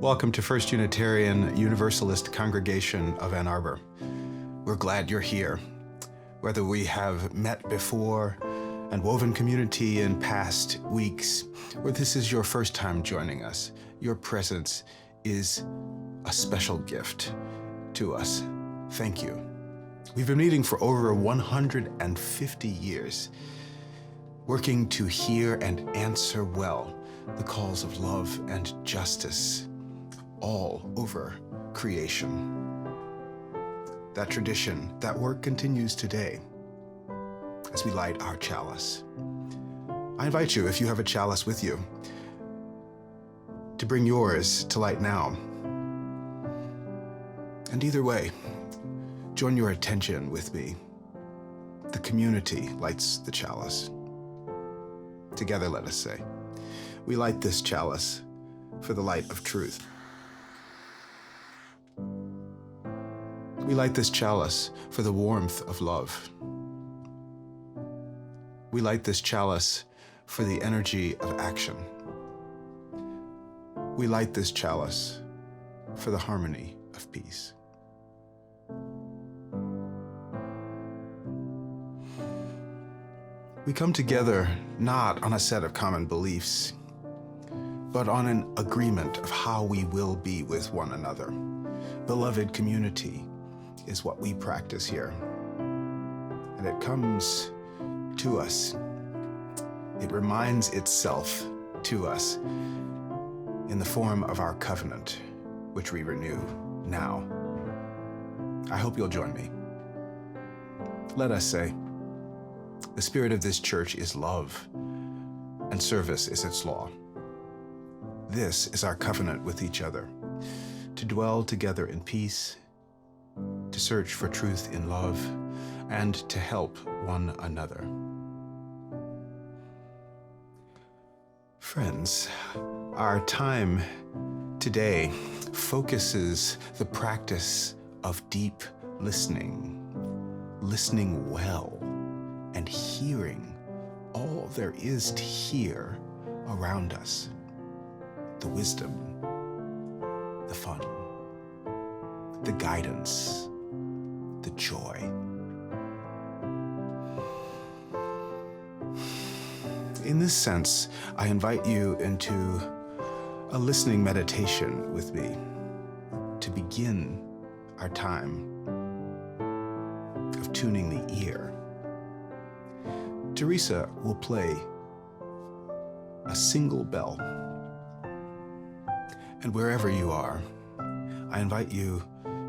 Welcome to First Unitarian Universalist Congregation of Ann Arbor. We're glad you're here. Whether we have met before and woven community in past weeks, or this is your first time joining us, your presence is a special gift to us. Thank you. We've been meeting for over 150 years, working to hear and answer well the calls of love and justice all over creation. That tradition, that work continues today as we light our chalice. I invite you, if you have a chalice with you, to bring yours to light now. And either way, join your attention with me. The community lights the chalice. Together, let us say, we light this chalice for the light of truth. We light this chalice for the warmth of love. We light this chalice for the energy of action. We light this chalice for the harmony of peace. We come together not on a set of common beliefs, but on an agreement of how we will be with one another. Beloved community is what we practice here. And it comes to us. It reminds itself to us in the form of our covenant, which we renew now. I hope you'll join me. Let us say, the spirit of this church is love, and service is its law. This is our covenant with each other, to dwell together in peace, to search for truth in love, and to help one another. Friends, our time today focuses the practice of deep listening well, and hearing all there is to hear around us. The wisdom, the fun, the guidance, the joy. In this sense, I invite you into a listening meditation with me to begin our time of tuning the ear. Theresa will play a single bell. And wherever you are, I invite you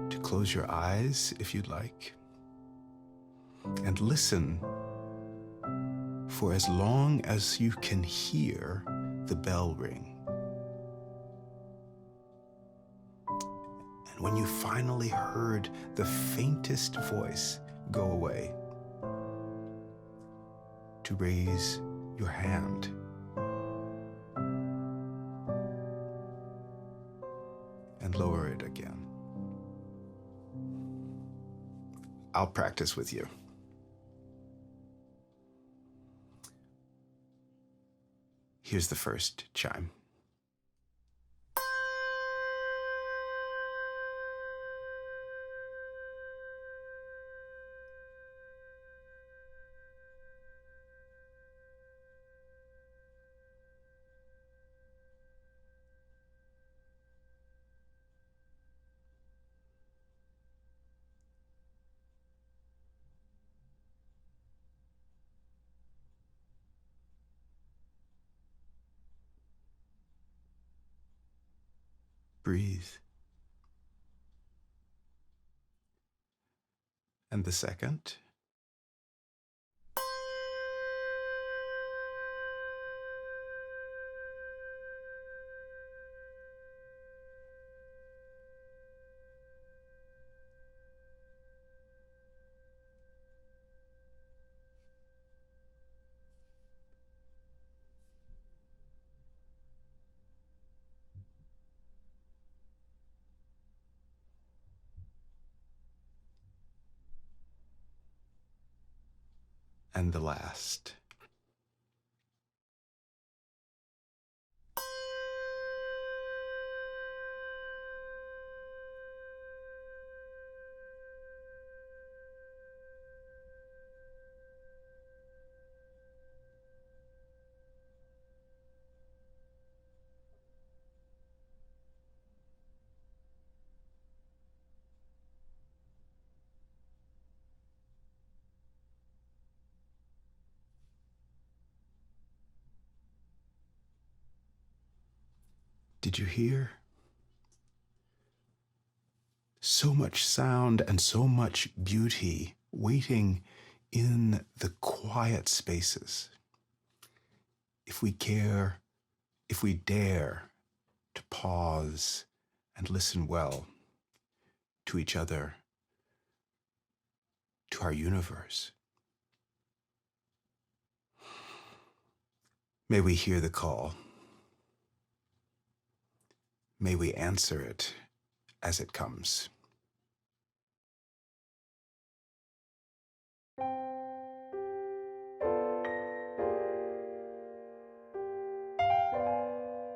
to close your eyes if you'd like, and listen for as long as you can hear the bell ring. And when you finally heard the faintest voice go away, to raise your hand and lower it again. I'll practice with you. Here's the first chime. Breathe. And the second. And the last. Did you hear? So much sound and so much beauty waiting in the quiet spaces. If we care, if we dare to pause and listen well to each other, to our universe. May we hear the call. May we answer it as it comes.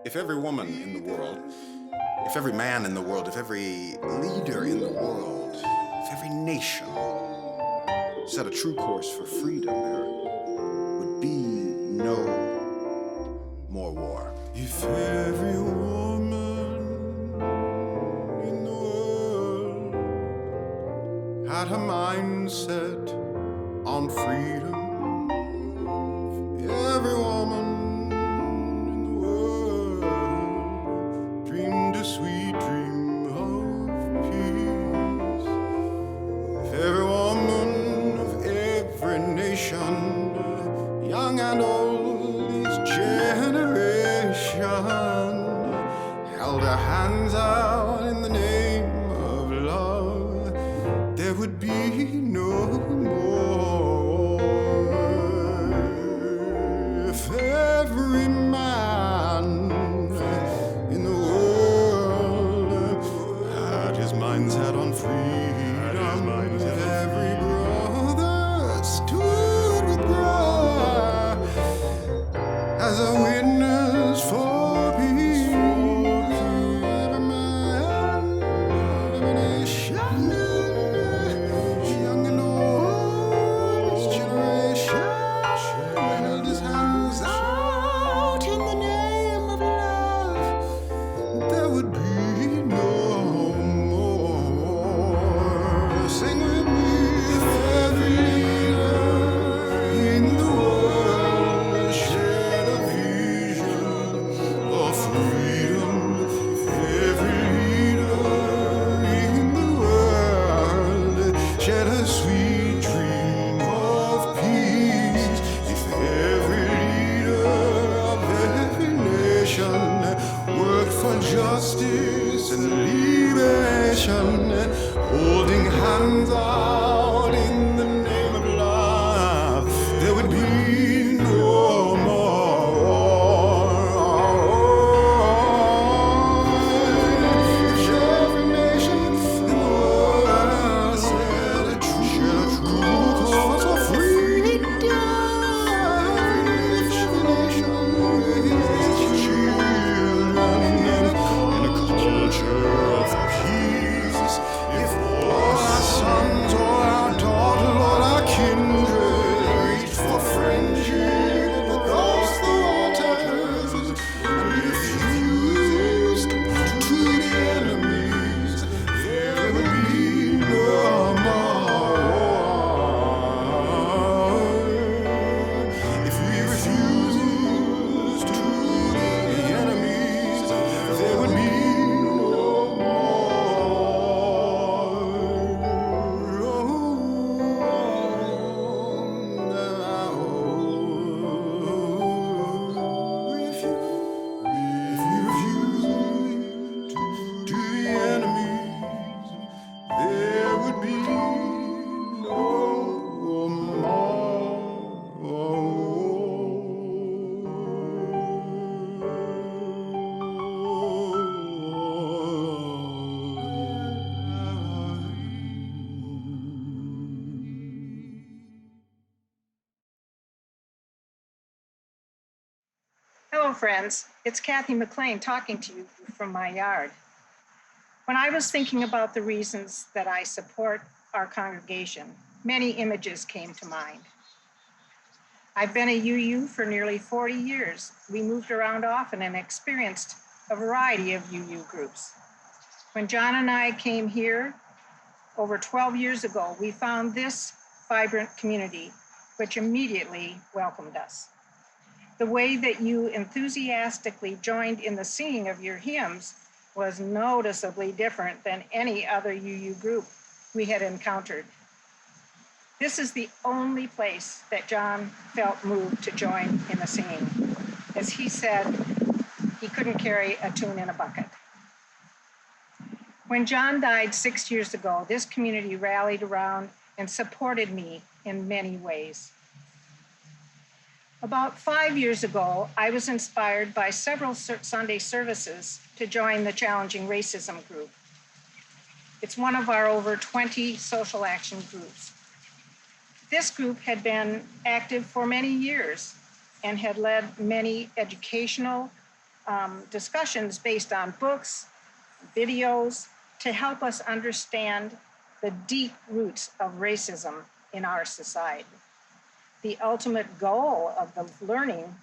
If every woman in the world, if every man in the world, if every leader in the world, if every nation set a true course for freedom, there would be no more war. If every woman in the world had her mind set on freedom, if every woman sweet dream of peace. If every woman of every nation, young and old, each generation, held her hands out in the name of love, there would be no more. If every man in the world set on freedom, every brother stood with brother as a witness for peace. Every man, every nation, young and old, each generation held his hands out in the name of love, there would be no. Sing with me, if every leader in the world shared a vision of freedom, if every leader in the world shared a sweet dream of peace, if every leader of every nation worked for justice and liberation, holding hands out in the name of love, there would be no more war. If every nation in the world set a true course for freedom, every nation raised its children in a culture of peace. If all our sons or our daughters, Lord, our kindred, reach for friendship across the waters and refuse to the enemies, there would be no more. If we refuse to the enemies, there would be Hello, friends. It's Kathy McLean talking to you from my yard. When I was thinking about the reasons that I support our congregation, many images came to mind. I've been a UU for nearly 40 years. We moved around often and experienced a variety of UU groups. When John and I came here over 12 years ago, we found this vibrant community, which immediately welcomed us. The way that you enthusiastically joined in the singing of your hymns was noticeably different than any other UU group we had encountered. This is the only place that John felt moved to join in the singing. As he said, he couldn't carry a tune in a bucket. When John died 6 years ago, this community rallied around and supported me in many ways. About 5 years ago, I was inspired by several Sunday services to join the Challenging Racism group. It's one of our over 20 social action groups. This group had been active for many years and had led many educational discussions based on books, videos, to help us understand the deep roots of racism in our society. The ultimate goal of the learning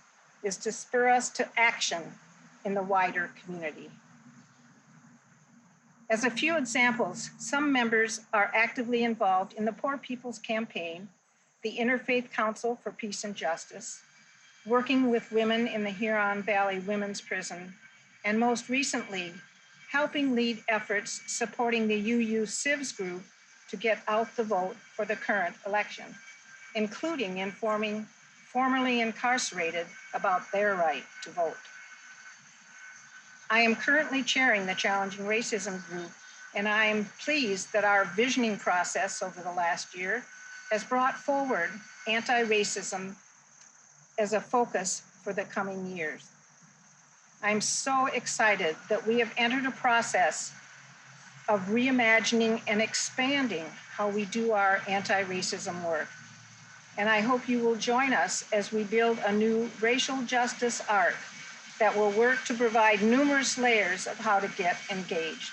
is to spur us to action in the wider community. As a few examples, some members are actively involved in the Poor People's Campaign, the Interfaith Council for Peace and Justice, working with women in the Huron Valley Women's Prison, and most recently, helping lead efforts supporting the UU Civs group to get out the vote for the current election, including informing formerly incarcerated about their right to vote. I am currently chairing the Challenging Racism group, and I am pleased that our visioning process over the last year has brought forward anti-racism as a focus for the coming years. I'm so excited that we have entered a process of reimagining and expanding how we do our anti-racism work. And I hope you will join us as we build a new racial justice arc that will work to provide numerous layers of how to get engaged.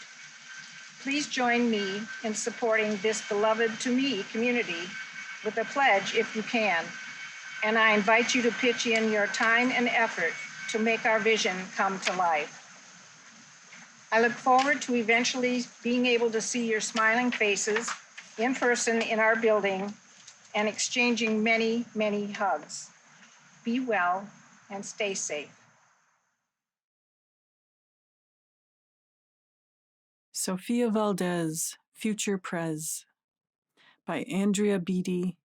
Please join me in supporting this beloved to me community with a pledge if you can. And I invite you to pitch in your time and effort to make our vision come to life. I look forward to eventually being able to see your smiling faces in person in our building and exchanging many, many hugs. Be well and stay safe. Sofia Valdez, Future Prez, by Andrea Beatty,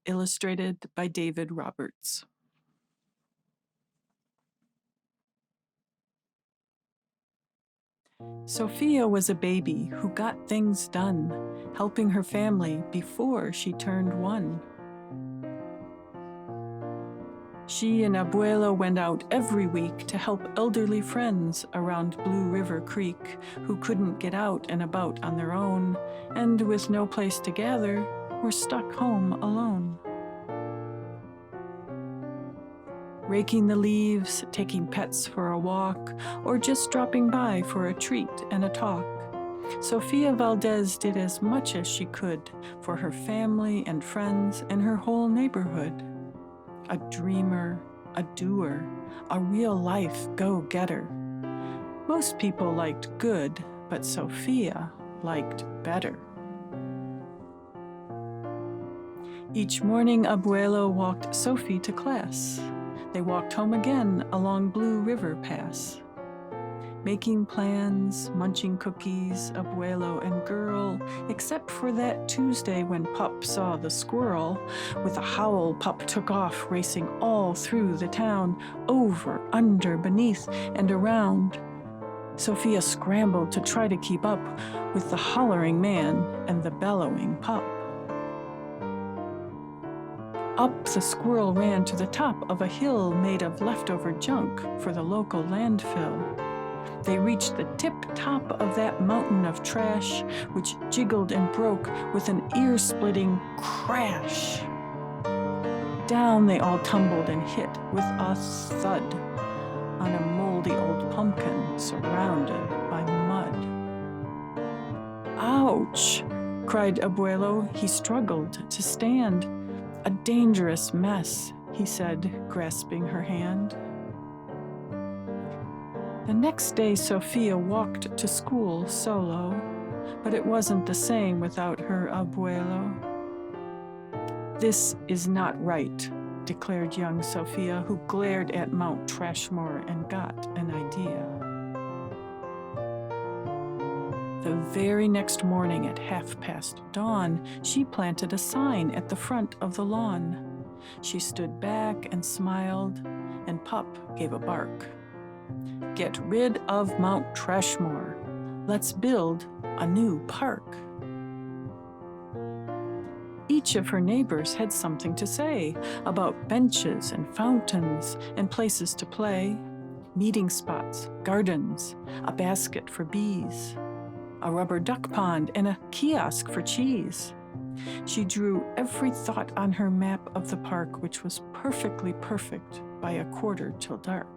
illustrated by David Roberts. Sofia was a baby who got things done, helping her family before she turned 1. She and Abuela went out every week to help elderly friends around Blue River Creek who couldn't get out and about on their own, and with no place to gather, were stuck home alone. Raking the leaves, taking pets for a walk, or just dropping by for a treat and a talk, Sofia Valdez did as much as she could for her family and friends and her whole neighborhood. A dreamer, a doer, a real-life go-getter. Most people liked good, but Sofia liked better. Each morning, Abuelo walked Sophie to class. They walked home again along Blue River Pass. Making plans, munching cookies, Abuelo and girl, except for that Tuesday when Pup saw the squirrel. With a howl, Pup took off, racing all through the town, over, under, beneath, and around. Sofia scrambled to try to keep up with the hollering man and the bellowing pup. Up the squirrel ran to the top of a hill made of leftover junk for the local landfill. They reached the tip-top of that mountain of trash, which jiggled and broke with an ear-splitting crash. Down they all tumbled and hit with a thud on a moldy old pumpkin surrounded by mud. "Ouch!" cried Abuelo. He struggled to stand. "A dangerous mess," he said, grasping her hand. The next day, Sofia walked to school solo, but it wasn't the same without her abuelo. "This is not right," declared young Sofia, who glared at Mount Trashmore and got an idea. The very next morning at dawn, she planted a sign at the front of the lawn. She stood back and smiled, and Pup gave a bark. Get rid of Mount Trashmore. Let's build a new park. Each of her neighbors had something to say about benches and fountains and places to play, meeting spots, gardens, a basket for bees, a rubber duck pond, and a kiosk for cheese. She drew every thought on her map of the park, which was perfectly perfect by 1:15 dark.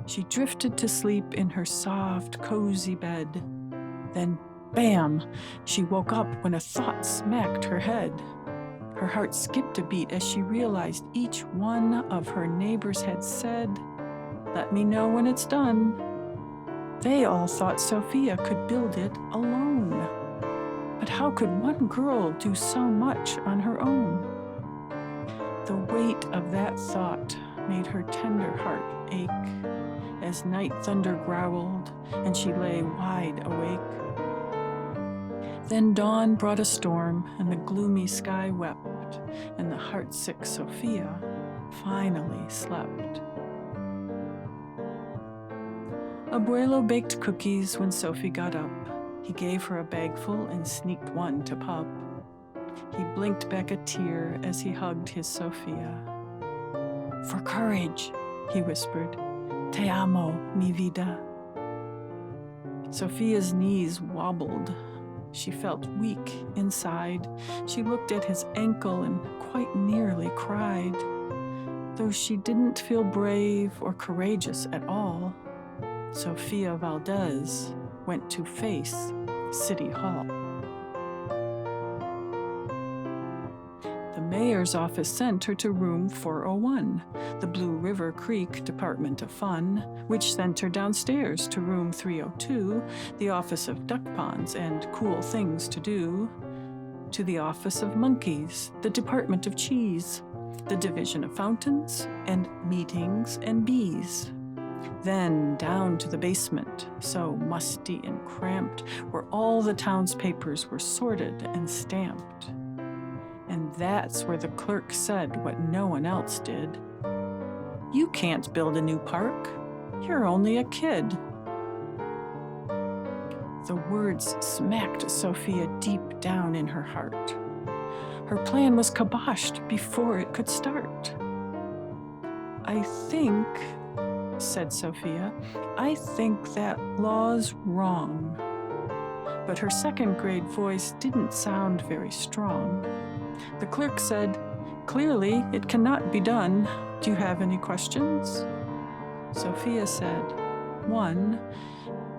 She drifted to sleep in her soft, cozy bed. Then, bam, she woke up when a thought smacked her head. Her heart skipped a beat as she realized each one of her neighbors had said, "Let me know when it's done." They all thought Sofia could build it alone. But how could one girl do so much on her own? The weight of that thought made her tender heart ache as night thunder growled and she lay wide awake. Then dawn brought a storm and the gloomy sky wept, and the heartsick Sofia finally slept. Abuelo baked cookies when Sophie got up. He gave her a bagful and sneaked one to Pup. He blinked back a tear as he hugged his Sofia. "For courage," he whispered. "Te amo, mi vida." Sofia's knees wobbled. She felt weak inside. She looked at his ankle and quite nearly cried. Though she didn't feel brave or courageous at all, Sofia Valdez went to face City Hall. The mayor's office sent her to room 401, the Blue River Creek Department of Fun, which sent her downstairs to room 302, the Office of Duck Ponds and Cool Things to Do, to the Office of Monkeys, the Department of Cheese, the Division of Fountains, and Meetings and Bees. Then down to the basement, so musty and cramped, where all the town's papers were sorted and stamped. And that's where the clerk said what no one else did. "You can't build a new park. You're only a kid." The words smacked Sofia deep down in her heart. Her plan was kiboshed before it could start. "I think," said Sofia, "I think that law's wrong." But her second grade voice didn't sound very strong. The clerk said, "Clearly, it cannot be done. Do you have any questions?" Sofia said, "One,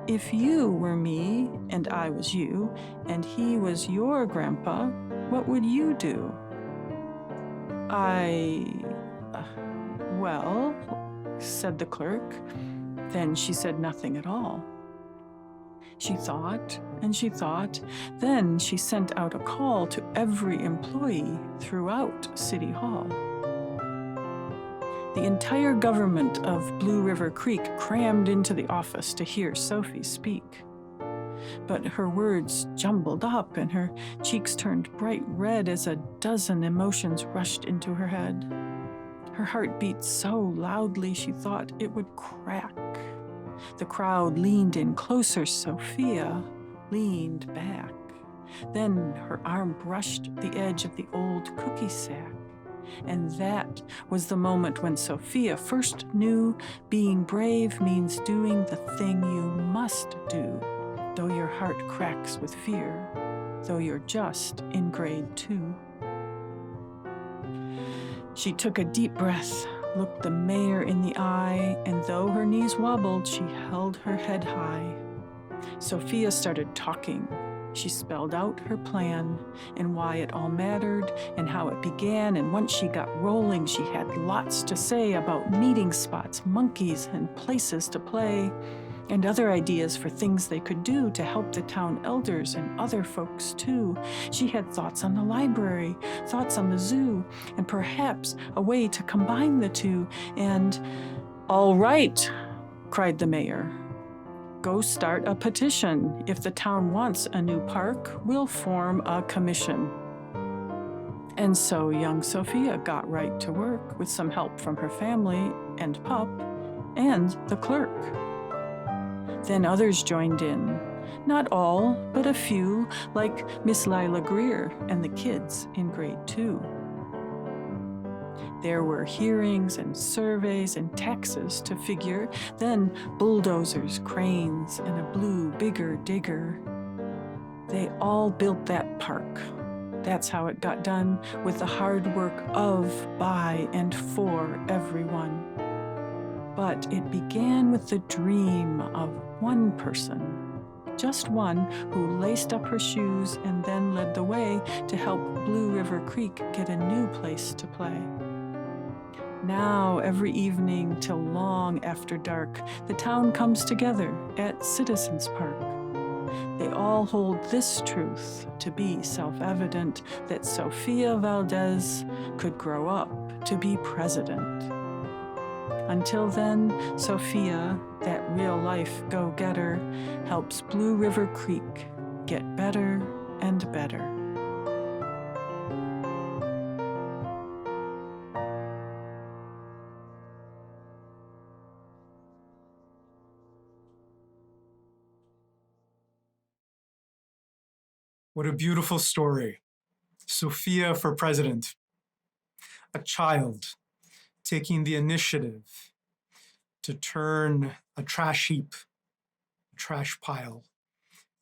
if you were me and I was you, and he was your grandpa, what would you do?" Well, said the clerk. Then she said nothing at all. She thought and she thought. Then she sent out a call to every employee throughout City Hall. The entire government of Blue River Creek crammed into the office to hear Sophie speak. But her words jumbled up and her cheeks turned bright red as a dozen emotions rushed into her head. Her heart beat so loudly she thought it would crack. The crowd leaned in closer. Sofia leaned back. Then her arm brushed the edge of the old cookie sack. And that was the moment when Sofia first knew being brave means doing the thing you must do, though your heart cracks with fear, though you're just in grade 2. She took a deep breath, looked the mayor in the eye, and though her knees wobbled, she held her head high. Sofia started talking. She spelled out her plan and why it all mattered and how it began, and once she got rolling, she had lots to say about meeting spots, monkeys, and places to play. and other ideas for things they could do to help the town elders and other folks too. She had thoughts on the library, thoughts on the zoo, and perhaps a way to combine the two. And, "All right," cried the mayor. "Go start a petition. If the town wants a new park, we'll form a commission." And so young Sofia got right to work with some help from her family and pup and the clerk. Then others joined in. Not all, but a few, like Miss Lila Greer and the kids in grade 2. There were hearings and surveys and taxes to figure, then bulldozers, cranes, and a blue, bigger digger. They all built that park. That's how it got done, with the hard work of, by, and for everyone. But it began with the dream of one person, just one, who laced up her shoes and then led the way to help Blue River Creek get a new place to play. Now, every evening till long after dark, the town comes together at Citizens Park. They all hold this truth to be self-evident, that Sofia Valdez could grow up to be president. Until then, Sofia, that real-life go-getter, helps Blue River Creek get better and better. What a beautiful story. Sofia for president. A child taking the initiative to turn a trash heap, a trash pile,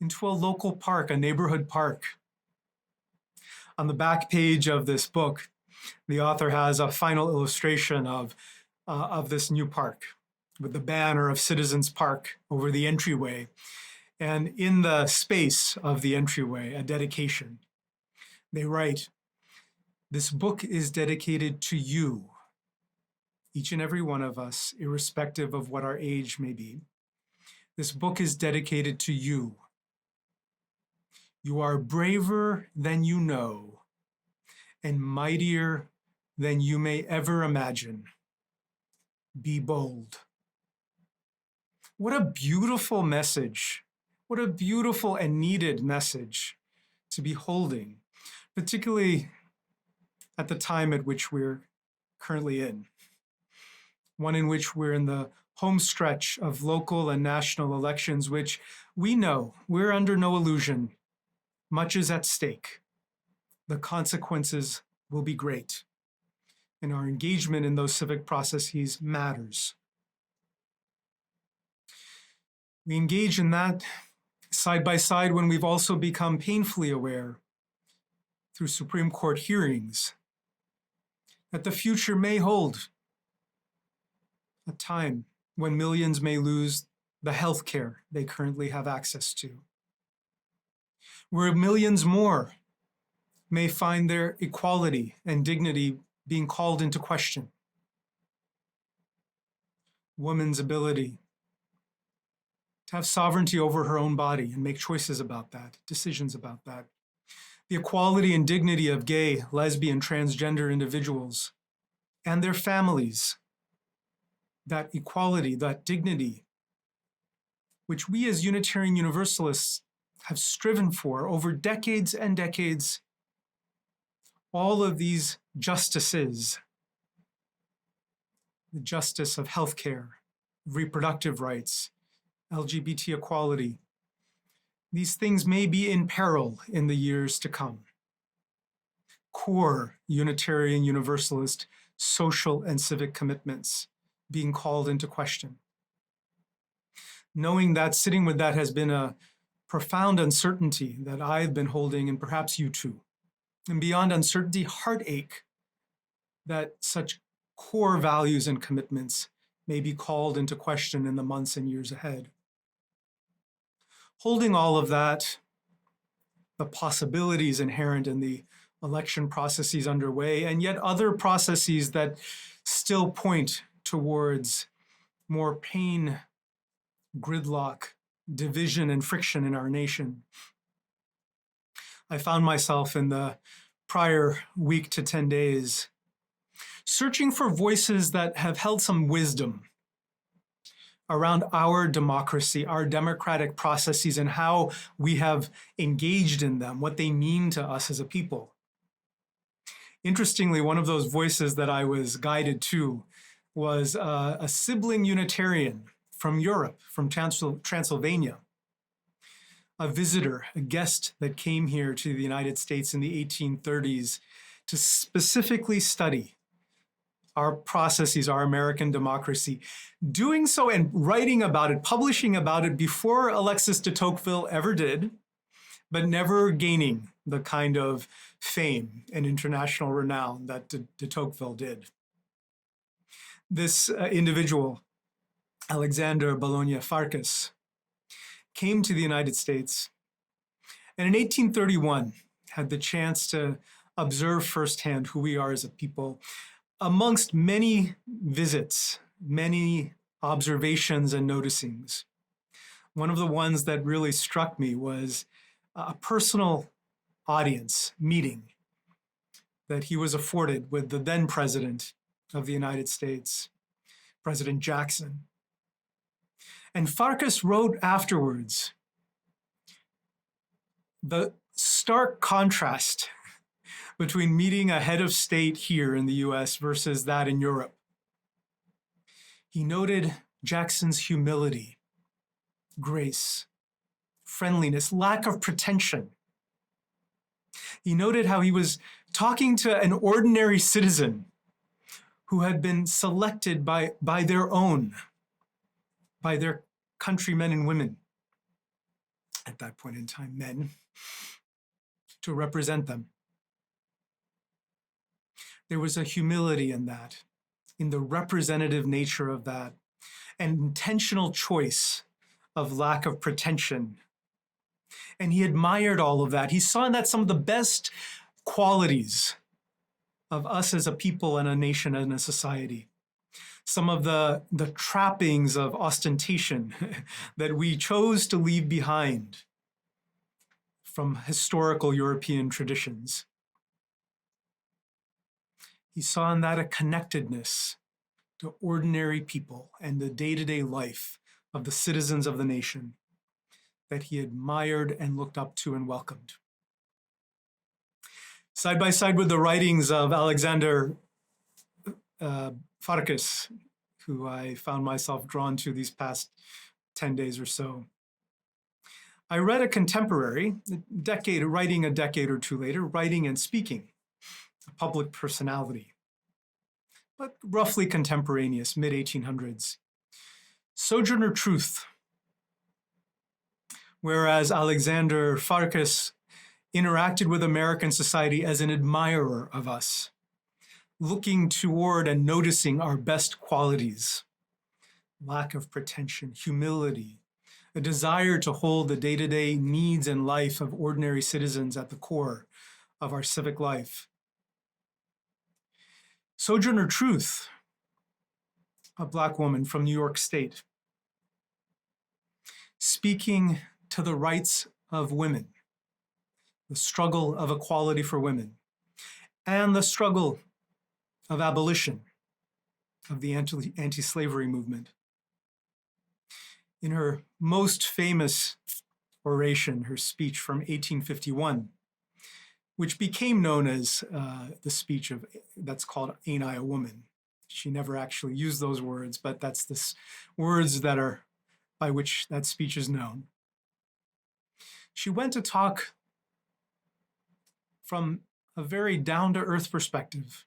into a local park, a neighborhood park. On the back page of this book, the author has a final illustration of this new park with the banner of Citizens Park over the entryway. And in the space of the entryway, a dedication. They write, "This book is dedicated to you, each and every one of us, irrespective of what our age may be. This book is dedicated to you. You are braver than you know, and mightier than you may ever imagine. Be bold." What a beautiful message. What a beautiful and needed message to be holding, particularly at the time at which we're currently in. One in which we're in the home stretch of local and national elections, which we know, we're under no illusion, much is at stake. The consequences will be great, and our engagement in those civic processes matters. We engage in that side by side when we've also become painfully aware through Supreme Court hearings that the future may hold a time when millions may lose the health care they currently have access to, where millions more may find their equality and dignity being called into question. Women's ability to have sovereignty over her own body and make choices about that, decisions about that. The equality and dignity of gay, lesbian, transgender individuals and their families. That equality, that dignity, which we as Unitarian Universalists have striven for over decades and decades. All of these justices, the justice of healthcare, reproductive rights, LGBT equality, these things may be in peril in the years to come. Core Unitarian Universalist social and civic commitments being called into question. Knowing that, sitting with that has been a profound uncertainty that I've been holding, and perhaps you too. And beyond uncertainty, heartache that such core values and commitments may be called into question in the months and years ahead. Holding all of that, the possibilities inherent in the election processes underway, and yet other processes that still point towards more pain gridlock, division, and friction in our nation. I found myself in the prior week to 10 days searching for voices that have held some wisdom around our democracy, our democratic processes, and how we have engaged in them, what they mean to us as a people. Interestingly, one of those voices that I was guided to was a sibling Unitarian from Europe, from Transylvania, a visitor, a guest that came here to the United States in the 1830s to specifically study our processes, our American democracy, doing so and writing about it, publishing about it before Alexis de Tocqueville ever did, but never gaining the kind of fame and international renown that de Tocqueville did. This individual, Alexander Bologna Farkas, came to the United States and in 1831 had the chance to observe firsthand who we are as a people. Amongst many visits, many observations and noticings, one of the ones that really struck me was a personal audience meeting that he was afforded with the then president of the United States, President Jackson. And Farkas wrote afterwards the stark contrast between meeting a head of state here in the US versus that in Europe. He noted Jackson's humility, grace, friendliness, lack of pretension. He noted how he was talking to an ordinary citizen who had been selected by their countrymen and women, at that point in time, men, to represent them. There was a humility in that, in the representative nature of that, an intentional choice of lack of pretension. And he admired all of that. He saw in that some of the best qualities of us as a people and a nation and a society. Some of the trappings of ostentation that we chose to leave behind from historical European traditions. He saw in that a connectedness to ordinary people and the day-to-day life of the citizens of the nation that he admired and looked up to and welcomed. Side by side with the writings of Alexander Farkas, who I found myself drawn to these past 10 days or so, I read a contemporary, writing a decade or two later, writing and speaking, a public personality, but roughly contemporaneous, mid-1800s. Sojourner Truth. Whereas Alexander Farkas interacted with American society as an admirer of us, looking toward and noticing our best qualities, lack of pretension, humility, a desire to hold the day-to-day needs and life of ordinary citizens at the core of our civic life. Sojourner Truth, a Black woman from New York State, speaking to the rights of women, the struggle of equality for women, and the struggle of abolition of the anti-slavery movement. In her most famous oration, her speech from 1851, which became known as the speech that's called "Ain't I a Woman?" She never actually used those words, but that's the words that are by which that speech is known. She went to talk from a very down-to-earth perspective,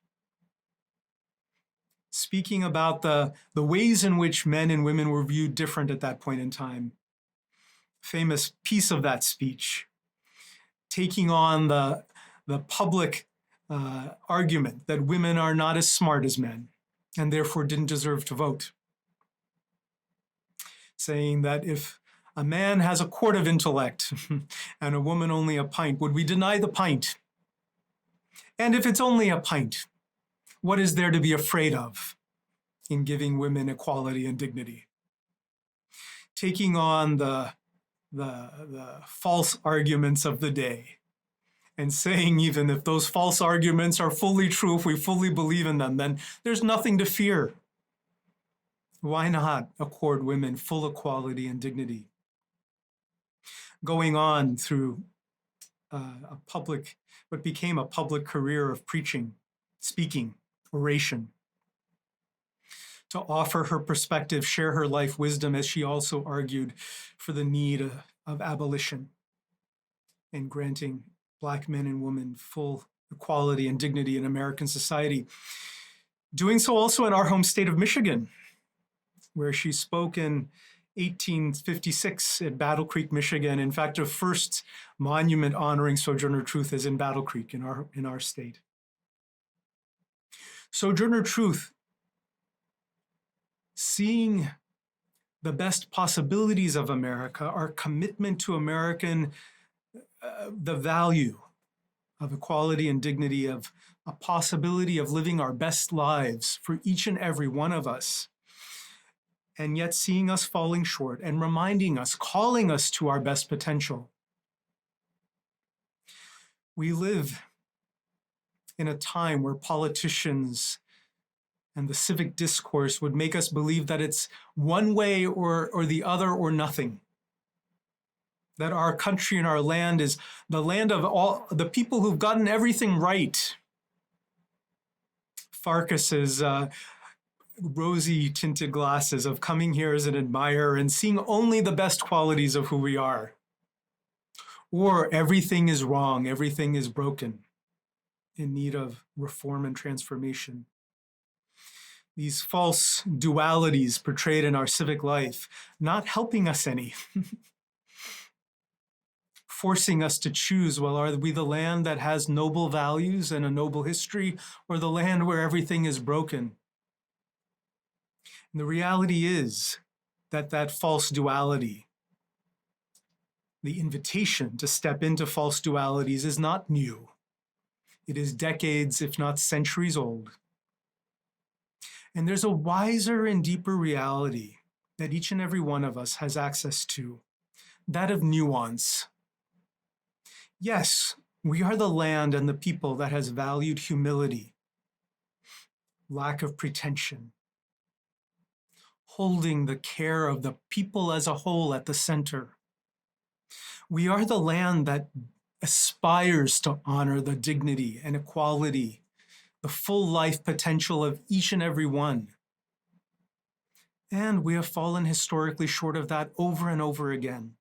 speaking about the ways in which men and women were viewed different at that point in time. Famous piece of that speech, taking on the public argument that women are not as smart as men and therefore didn't deserve to vote. Saying that if a man has a quart of intellect and a woman only a pint, would we deny the pint? And if it's only a pint, what is there to be afraid of in giving women equality and dignity? taking on the false arguments of the day and saying, even if those false arguments are fully true, if we fully believe in them, then there's nothing to fear. Why not accord women full equality and dignity? Going on through what became a public career of preaching, speaking, oration, to offer her perspective, share her life wisdom, as she also argued for the need of abolition and granting Black men and women full equality and dignity in American society. Doing so also in our home state of Michigan, where she spoke in 1856 at Battle Creek, Michigan. In fact, the first monument honoring Sojourner Truth is in Battle Creek in our state. Sojourner Truth, seeing the best possibilities of America, our commitment to the value of equality and dignity, of a possibility of living our best lives for each and every one of us, and yet seeing us falling short and reminding us, calling us to our best potential. We live in a time where politicians and the civic discourse would make us believe that it's one way or the other or nothing. That our country and our land is the land of all the people who've gotten everything right. Farkas's rosy tinted glasses of coming here as an admirer and seeing only the best qualities of who we are. Or everything is wrong, everything is broken, in need of reform and transformation. These false dualities portrayed in our civic life, not helping us any, forcing us to choose, well, are we the land that has noble values and a noble history, or the land where everything is broken? And the reality is that false duality, the invitation to step into false dualities, is not new. It is decades, if not centuries old. And there's a wiser and deeper reality that each and every one of us has access to, that of nuance. Yes, we are the land and the people that has valued humility, lack of pretension, holding the care of the people as a whole at the center. We are the land that aspires to honor the dignity and equality, the full life potential of each and every one. And we have fallen historically short of that over and over again,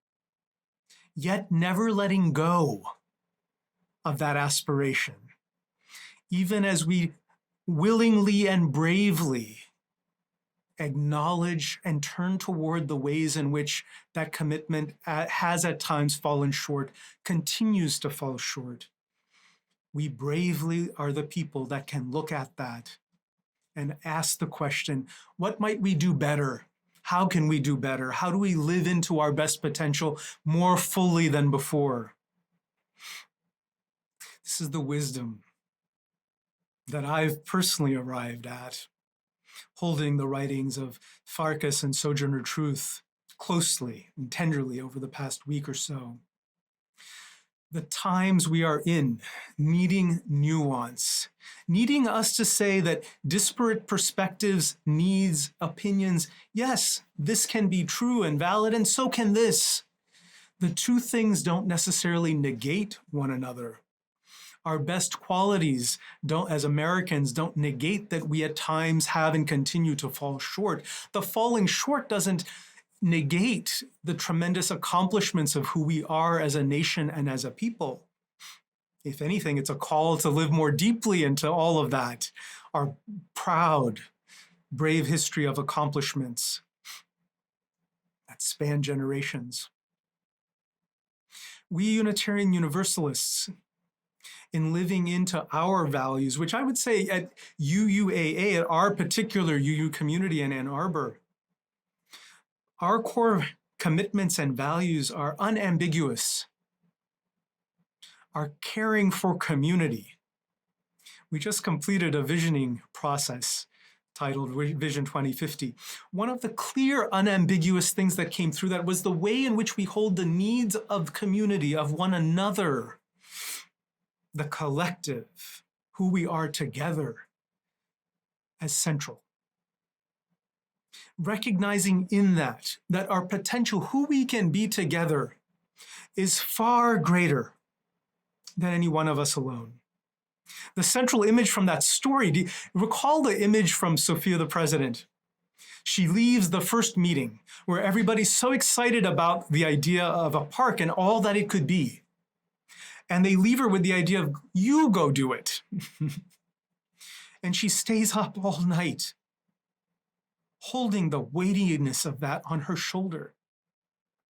yet never letting go of that aspiration, even as we willingly and bravely acknowledge and turn toward the ways in which that commitment has at times fallen short, continues to fall short. We bravely are the people that can look at that and ask the question, what might we do better? How can we do better? How do we live into our best potential more fully than before? This is the wisdom that I've personally arrived at, holding the writings of Farkas and Sojourner Truth closely and tenderly over the past week or so. The times we are in, needing nuance, needing us to say that disparate perspectives, needs, opinions, yes, this can be true and valid, and so can this. The two things don't necessarily negate one another. Our best qualities as Americans don't negate that we at times have and continue to fall short. The falling short doesn't negate the tremendous accomplishments of who we are as a nation and as a people. If anything, it's a call to live more deeply into all of that, our proud, brave history of accomplishments that span generations. We Unitarian Universalists, in living into our values, which I would say at UUAA, at our particular UU community in Ann Arbor, our core commitments and values are unambiguous. Our caring for community. We just completed a visioning process titled Vision 2050. One of the clear, unambiguous things that came through that was the way in which we hold the needs of community, of one another, the collective, who we are together, as central. Recognizing in that our potential, who we can be together, is far greater than any one of us alone. The central image from that story, do you recall the image from Sofia the President? She leaves the first meeting where everybody's so excited about the idea of a park and all that it could be. And they leave her with the idea of, you go do it. And she stays up all night, holding the weightiness of that on her shoulder.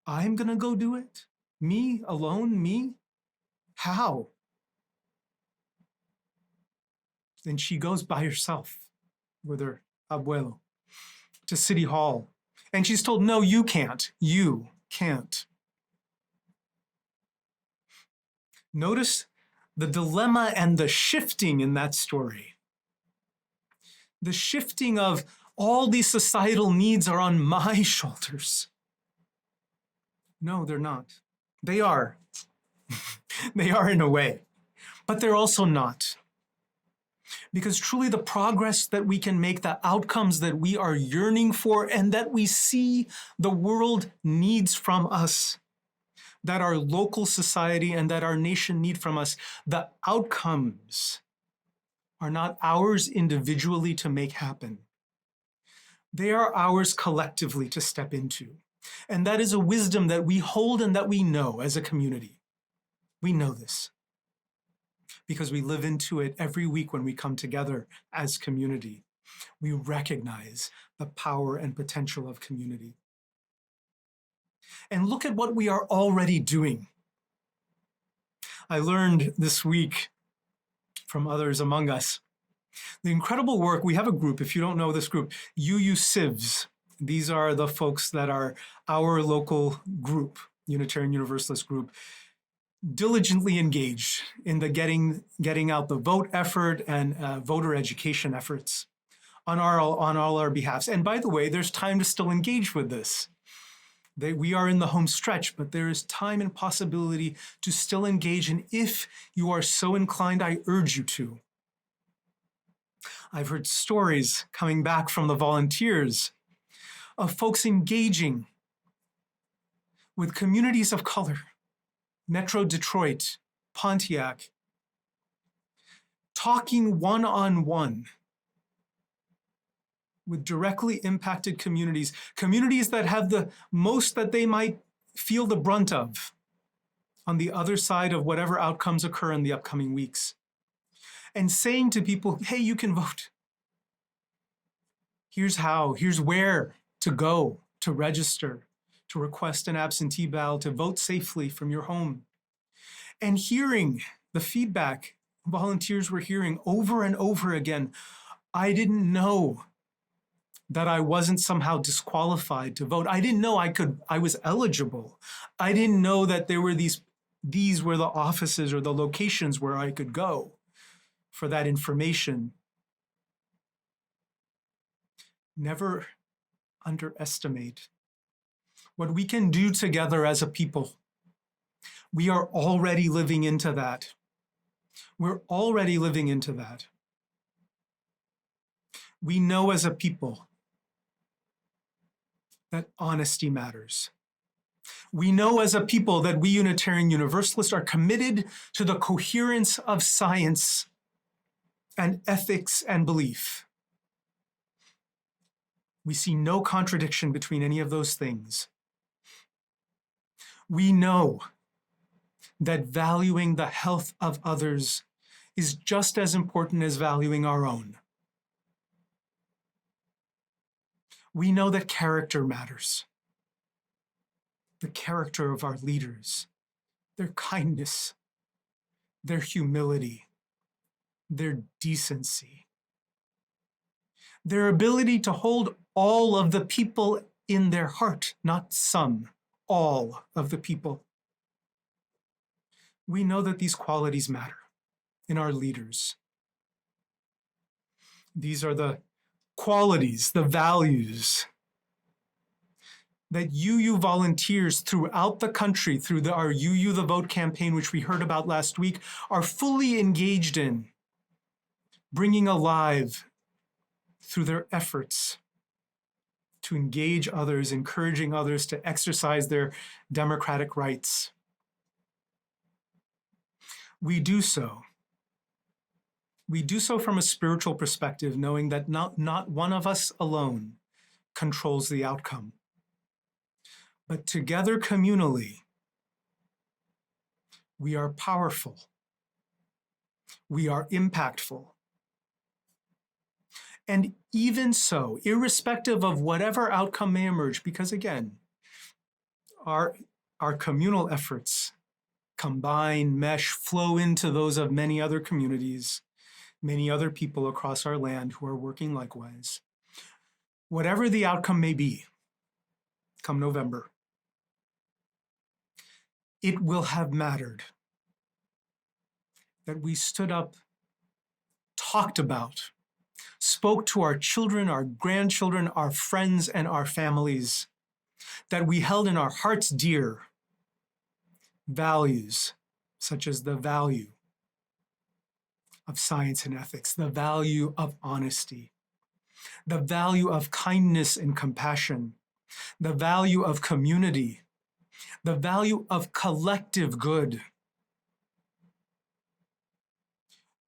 I'm gonna go do it? Me, alone, me? How? Then she goes by herself with her abuelo to City Hall. And she's told, no, you can't. You can't. Notice the dilemma and the shifting in that story. The shifting of all these societal needs are on my shoulders. No, they're not. They are. They are in a way, but they're also not. Because truly the progress that we can make, the outcomes that we are yearning for and that we see the world needs from us, that our local society and that our nation need from us, the outcomes are not ours individually to make happen. They are ours collectively to step into. And that is a wisdom that we hold and that we know as a community. We know this because we live into it every week when we come together as community. We recognize the power and potential of community. And look at what we are already doing. I learned this week from others among us the incredible work. We have a group, if you don't know this group, UUCIVs. These are the folks that are our local group, Unitarian Universalist group, diligently engaged in the getting out the vote effort and voter education efforts on all our behalfs. And by the way, there's time to still engage with this. We are in the home stretch, but there is time and possibility to still engage. And if you are so inclined, I urge you to. I've heard stories coming back from the volunteers of folks engaging with communities of color, Metro Detroit, Pontiac, talking one-on-one with directly impacted communities, communities that have the most that they might feel the brunt of on the other side of whatever outcomes occur in the upcoming weeks. And saying to people, hey, you can vote. Here's how, here's where to go, to register, to request an absentee ballot, to vote safely from your home. And hearing the feedback volunteers were hearing over and over again, I didn't know that I wasn't somehow disqualified to vote. I didn't know I was eligible. I didn't know that there were these were the offices or the locations where I could go for that information. Never underestimate what we can do together as a people. We are already living into that. We're already living into that. We know as a people that honesty matters. We know as a people that we Unitarian Universalists are committed to the coherence of science and ethics and belief. We see no contradiction between any of those things. We know that valuing the health of others is just as important as valuing our own. We know that character matters. The character of our leaders, their kindness, their humility, their decency, their ability to hold all of the people in their heart, not some, all of the people. We know that these qualities matter in our leaders. These are the qualities, the values that UU volunteers throughout the country, through our UU the Vote campaign, which we heard about last week, are fully engaged in, bringing alive through their efforts to engage others, encouraging others to exercise their democratic rights. We do so from a spiritual perspective, knowing that not one of us alone controls the outcome. But together communally, we are powerful. We are impactful. And even so, irrespective of whatever outcome may emerge, because again, our communal efforts combine, mesh, flow into those of many other communities, many other people across our land who are working likewise. Whatever the outcome may be, come November, it will have mattered that we stood up, talked about, spoke to our children, our grandchildren, our friends, and our families, that we held in our hearts dear values such as the value of science and ethics, the value of honesty, the value of kindness and compassion, the value of community, the value of collective good.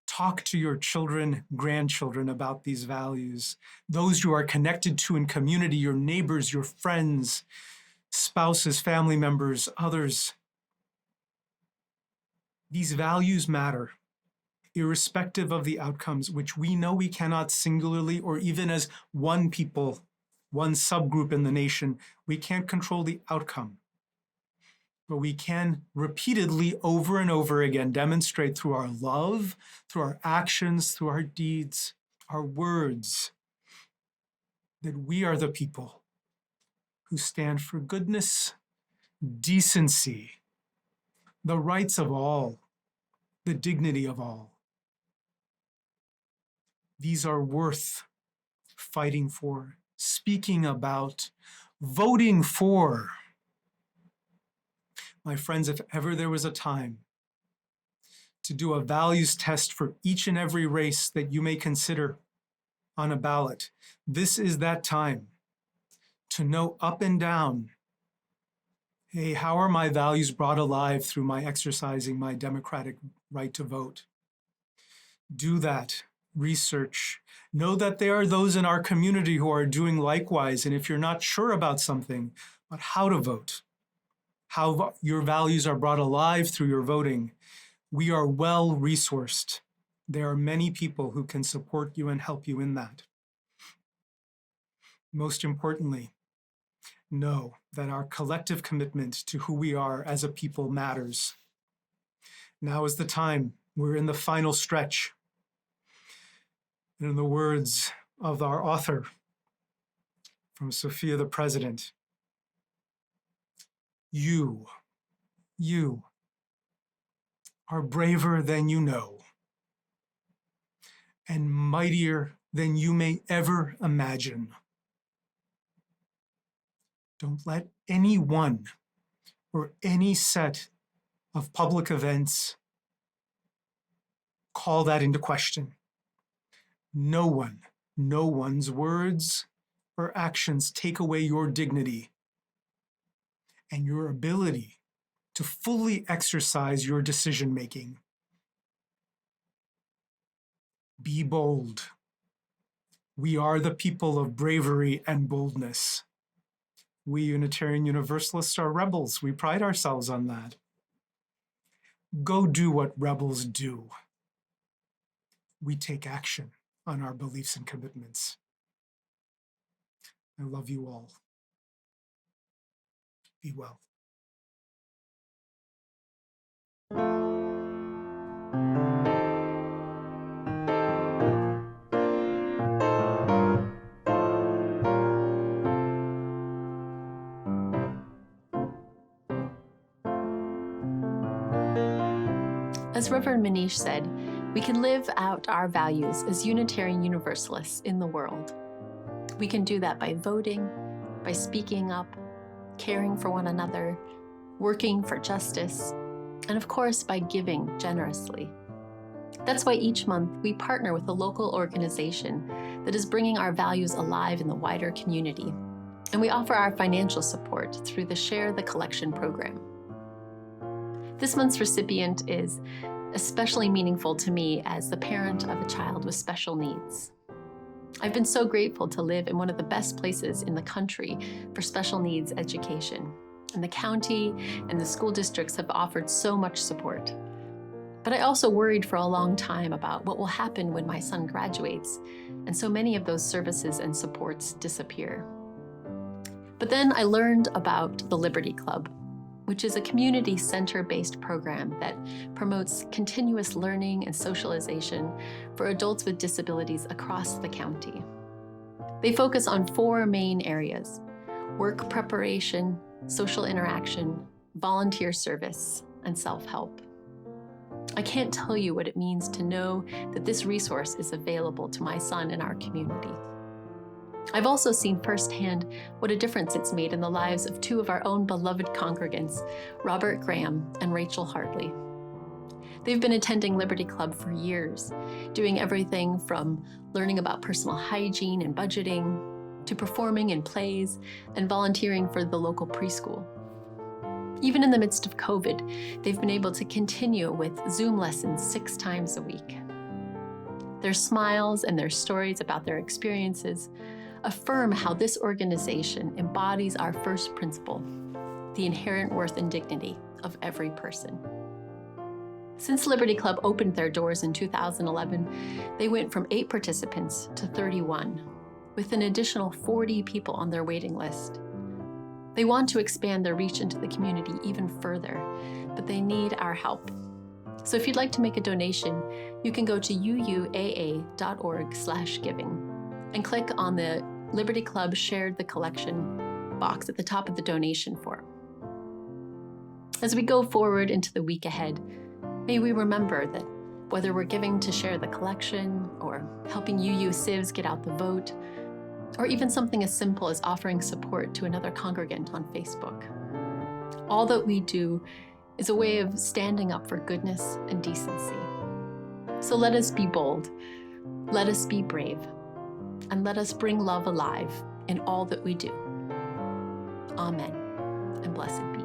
Talk to your children, grandchildren about these values, those you are connected to in community, your neighbors, your friends, spouses, family members, others. These values matter, irrespective of the outcomes, which we know we cannot singularly or even as one people, one subgroup in the nation, we can't control the outcome. But we can repeatedly, over and over again, demonstrate through our love, through our actions, through our deeds, our words, that we are the people who stand for goodness, decency, the rights of all, the dignity of all. These are worth fighting for, speaking about, voting for. My friends, if ever there was a time to do a values test for each and every race that you may consider on a ballot, this is that time to know up and down, hey, how are my values brought alive through my exercising my democratic right to vote? Do that research. Know that there are those in our community who are doing likewise. And if you're not sure about something, about how to vote, how your values are brought alive through your voting, we are well resourced. There are many people who can support you and help you in that. Most importantly, know that our collective commitment to who we are as a people matters. Now is the time. We're in the final stretch. And in the words of our author from Sofia the President, you are braver than you know, and mightier than you may ever imagine. Don't let anyone or any set of public events call that into question. No one's words or actions take away your dignity and your ability to fully exercise your decision-making. Be bold. We are the people of bravery and boldness. We Unitarian Universalists are rebels. We pride ourselves on that. Go do what rebels do. We take action on our beliefs and commitments. I love you all. Be well. As Reverend Manish said, we can live out our values as Unitarian Universalists in the world. We can do that by voting, by speaking up, caring for one another, working for justice, and of course, by giving generously. That's why each month we partner with a local organization that is bringing our values alive in the wider community, and we offer our financial support through the Share the Collection program. This month's recipient is especially meaningful to me as the parent of a child with special needs. I've been so grateful to live in one of the best places in the country for special needs education, and the county and the school districts have offered so much support. But I also worried for a long time about what will happen when my son graduates, and so many of those services and supports disappear. But then I learned about the Liberty Club, which is a community center-based program that promotes continuous learning and socialization for adults with disabilities across the county. They focus on 4 main areas: work preparation, social interaction, volunteer service, and self-help. I can't tell you what it means to know that this resource is available to my son in our community. I've also seen firsthand what a difference it's made in the lives of 2 of our own beloved congregants, Robert Graham and Rachel Hartley. They've been attending Liberty Club for years, doing everything from learning about personal hygiene and budgeting, to performing in plays and volunteering for the local preschool. Even in the midst of COVID, they've been able to continue with Zoom lessons 6 times a week. Their smiles and their stories about their experiences affirm how this organization embodies our first principle, the inherent worth and dignity of every person. Since Liberty Club opened their doors in 2011, they went from 8 participants to 31, with an additional 40 people on their waiting list. They want to expand their reach into the community even further, but they need our help. So if you'd like to make a donation, you can go to UUAA.org/giving and click on the Liberty Club Shared the Collection box at the top of the donation form. As we go forward into the week ahead, may we remember that whether we're giving to share the collection or helping UU Civs get out the vote, or even something as simple as offering support to another congregant on Facebook, all that we do is a way of standing up for goodness and decency. So let us be bold, let us be brave, and let us bring love alive in all that we do. Amen, and blessed be.